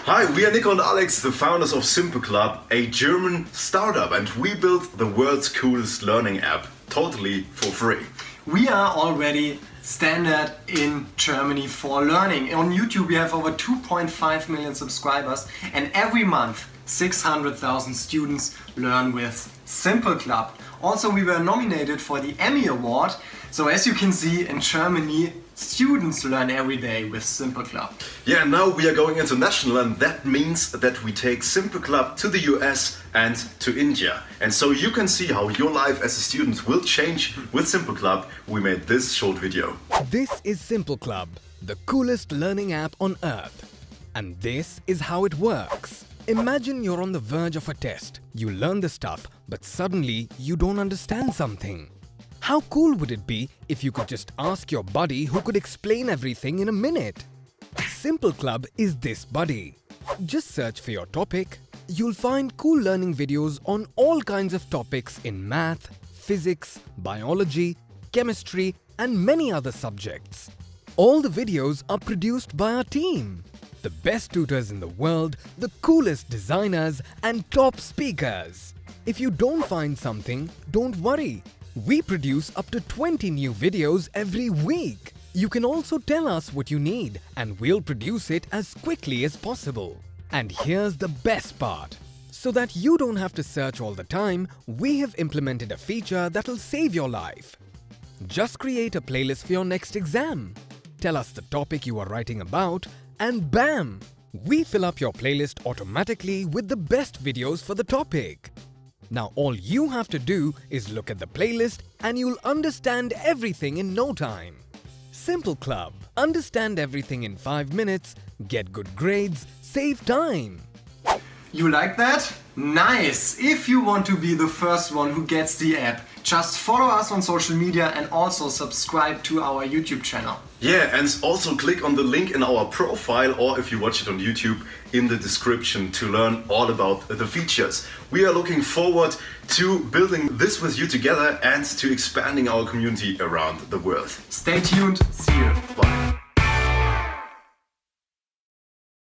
Hi, we are Nico and Alex, the founders of simpleclub, a German startup, and we built the world's coolest learning app, totally for free. We are already standard in Germany for learning. On YouTube we have over 2.5 million subscribers, and every month 600,000 students learn with simpleclub. Also, we were nominated for the Emmy Award. So as you can see, in Germany students learn every day with simpleclub. Yeah, now we are going international, and that means that we take simpleclub to the US and to India. And so you can see how your life as a student will change with simpleclub. We made this short video. This is simpleclub, the coolest learning app on earth. And this is how it works. Imagine you're on the verge of a test. You learn the stuff, but suddenly you don't understand something. How cool would it be if you could just ask your buddy who could explain everything in a minute? simpleclub is this buddy. Just search for your topic. You'll find cool learning videos on all kinds of topics in math, physics, biology, chemistry, and many other subjects. All the videos are produced by our team. The best tutors in the world, the coolest designers, and top speakers. If you don't find something, don't worry. We produce up to 20 new videos every week. You can also tell us what you need, and we'll produce it as quickly as possible. And here's the best part. So that you don't have to search all the time, we have implemented a feature that'll save your life. Just create a playlist for your next exam. Tell us the topic you are writing about, and bam! We fill up your playlist automatically with the best videos for the topic. Now all you have to do is look at the playlist and you'll understand everything in no time. simpleclub. Understand everything in 5 minutes, get good grades, save time. You like that? Nice! If you want to be the first one who gets the app, just follow us on social media and also subscribe to our YouTube channel. Yeah, and also click on the link in our profile, or if you watch it on YouTube, in the description to learn all about the features. We are looking forward to building this with you together and to expanding our community around the world. Stay tuned, see you. Bye.